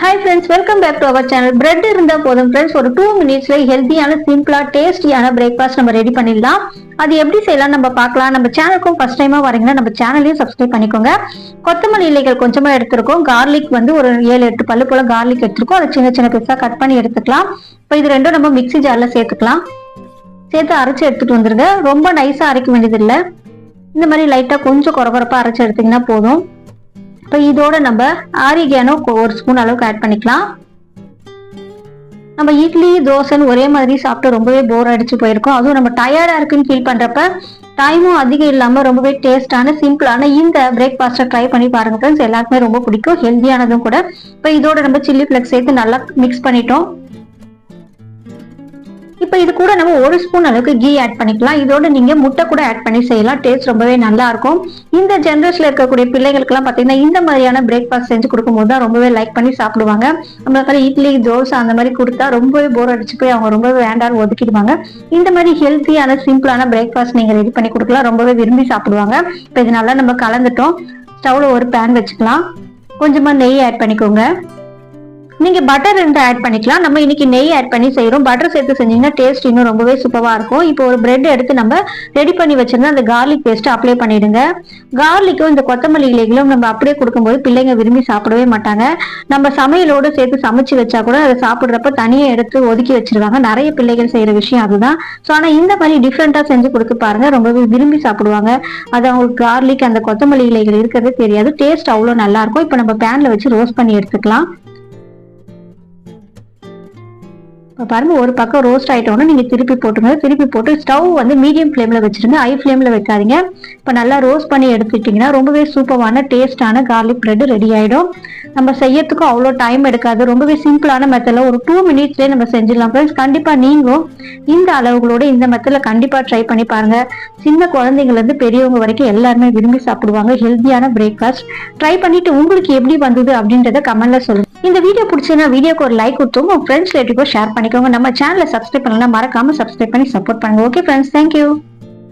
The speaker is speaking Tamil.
Hi friends, welcome back to our channel. Bread இருந்தா போதும் ஃப்ரெண்ட்ஸ், ஒரு 2 மினிட்ஸ்ல ஹெல்த்தியான சிம்பிளா டேஸ்டியான பிரேக்ஃபாஸ்ட் நம்ம ரெடி பண்ணிடலாம். அது எப்படி செய்யலாம் நம்ம பார்க்கலாம். நம்ம சேனலுக்கும் ஃபர்ஸ்ட் டைமா வரீங்கன்னா நம்ம சேனலையும் சப்ஸ்கிரைப் பண்ணிக்கோங்க. கொத்தமல்லி இலைகள் கொஞ்சமா எடுத்துருக்கோம். கார்லிக் வந்து ஒரு 7-8 பல்லு போல கார்லிக் எடுத்துருக்கோம். அதை சின்ன சின்ன பீஸா கட் பண்ணி எடுத்துக்கலாம். இப்போ இது ரெண்டும் நம்ம மிக்ஸி ஜார்ல சேர்த்துக்கலாம். சேர்த்து அரைச்சு எடுத்துட்டு வந்துருங்க. ரொம்ப நைஸா அரைக்க வேண்டியது இல்லை. இந்த மாதிரி லைட்டா கொஞ்சம் குறகுறப்பா அரைச்சு எடுத்தீங்கன்னா போதும். இப்போ இதோட நம்ம ஆரிகானோ ஒரு ஸ்பூன் அளவுக்கு ஆட் பண்ணிக்கலாம். நம்ம இட்லி தோசைன்னு ஒரே மாதிரி சாப்பிட்டு ரொம்பவே போர் அடிச்சு போயிருக்கோம். அதுவும் நம்ம டயர்டா இருக்குன்னு ஃபீல் பண்றப்ப டைமும் அதிகம் இல்லாம ரொம்பவே டேஸ்டான சிம்பிளான இந்த பிரேக்ஃபாஸ்ட்டை ட்ரை பண்ணி பாருங்க ஃப்ரெண்ட்ஸ். எல்லாருக்குமே ரொம்ப பிடிக்கும், ஹெல்த்தியானதும் கூட. இப்போ இதோட நம்ம சில்லி ஃபிளக்ஸ் சேர்த்து நல்லா மிக்ஸ் பண்ணிட்டோம். இப்போ இது கூட நம்ம ஒரு ஸ்பூன் அளவுக்கு கீ ஆட் பண்ணிக்கலாம். இதோட நீங்க முட்டை கூட ஆட் பண்ணி செய்யலாம். டேஸ்ட் ரொம்பவே நல்லா இருக்கும். இந்த ஜெனரேஷன்ல இருக்கக்கூடிய பிள்ளைகளுக்கு எல்லாம் பாத்தீங்கன்னா இந்த மாதிரியான பிரேக்ஃபாஸ்ட் செஞ்சு கொடுக்கும்போது தான் ரொம்பவே லைக் பண்ணி சாப்பிடுவாங்க. நம்மளுக்கு இட்லி தோசை அந்த மாதிரி கொடுத்தா ரொம்பவே போர் அடிச்சு போய் அவங்க ரொம்பவே வேண்டான்னு ஒதுக்கிடுவாங்க. இந்த மாதிரி ஹெல்த்தியான சிம்பிளான பிரேக்ஃபாஸ்ட் நீங்க ரெடி பண்ணி கொடுக்கலாம். ரொம்பவே விரும்பி சாப்பிடுவாங்க. இப்போ இது நல்லா நம்ம கலந்துட்டோம். ஸ்டவ்ல ஒரு பேன் வச்சுக்கலாம். கொஞ்சமா நெய் ஆட் பண்ணிக்கோங்க. நீங்க பட்டர் ரெண்டு ஆட் பண்ணிக்கலாம். நம்ம இன்னைக்கு நெய் ஆட் பண்ணி செய்யறோம். பட்டர் சேர்த்து செஞ்சீங்கன்னா டேஸ்ட் இன்னும் ரொம்பவே சூப்பரா இருக்கும். இப்போ ஒரு பிரெட் எடுத்து நம்ம ரெடி பண்ணி வச்சிருந்தா அந்த கார்லிக் பேஸ்ட் அப்ளை பண்ணிடுங்க. கார்லிக்கும் இந்த கொத்தமல்லி இலைகளும் நம்ம அப்படியே கொடுக்கும்போது பிள்ளைங்க விரும்பி சாப்பிடவே மாட்டாங்க. நம்ம சமையலோடு சேர்த்து சமைச்சு வச்சா கூட அதை சாப்பிடுறப்ப தனியா எடுத்து ஒதுக்கி வச்சிருவாங்க. நிறைய பிள்ளைகள் செய்யற விஷயம் அதுதான். ஸோ ஆனா இந்த மாதிரி டிஃப்ரெண்டா செஞ்சு கொடுத்து பாருங்க, ரொம்பவே விரும்பி சாப்பிடுவாங்க. அது அவங்களுக்கு கார்லிக் அந்த கொத்தமல்லி இலைகள் இருக்கிறதே தெரியாது. டேஸ்ட் அவ்வளோ நல்லா இருக்கும். இப்போ நம்ம பேன்ல வச்சு ரோஸ்ட் பண்ணி எடுத்துக்கலாம். பாருங்க, ஒரு பக்கம் ரோஸ்ட் ஆயிட்டோம்னா நீங்க திருப்பி போட்டுங்க. திருப்பி போட்டு ஸ்டவ் வந்து மீடியம் ஃபிளேம்ல வச்சிருங்க, ஹை ஃபிளேம்ல வைக்காதீங்க. இப்ப நல்லா ரோஸ்ட் பண்ணி எடுத்துட்டீங்கன்னா ரொம்பவே சூப்பரான டேஸ்டான கார்லிக் பிரெட் ரெடி ஆயிடும். நம்ம செய்யறதுக்கும் அவ்வளோ டைம் எடுக்காது. ரொம்பவே சிம்பிளான மெத்தட்ல ஒரு 2 மினிட்ஸ்லேயே நம்ம செஞ்சிடலாம் ஃப்ரெண்ட்ஸ். கண்டிப்பா நீங்களும் இந்த அளவுகளோட இந்த மெத்தட்ல கண்டிப்பா ட்ரை பண்ணி பாருங்க. சின்ன குழந்தைங்கள்ல இருந்து பெரியவங்க வரைக்கும் எல்லாருமே விரும்பி சாப்பிடுவாங்க ஹெல்த்தியான பிரேக்ஃபாஸ்ட். ட்ரை பண்ணிட்டு உங்களுக்கு எப்படி வந்தது அப்படின்றத கமெண்ட்ல சொல்லுங்க. இந்த வீடியோ பிடிச்சதுன்னா வீடியோக்கு ஒரு லைக் கொடுத்துங்க. உங்க ஃப்ரெண்ட்ஸ் ரிலேட்டிவ்க்கும் ஷேர் பண்ணிக்கோங்க. நம்ம சேனலை சப்ஸ்கிரைப் பண்ணலாம், மறக்காம சப்ஸ்கிரைப் பண்ணி சப்போர்ட் பண்ணுங்க. Okay friends, thank you.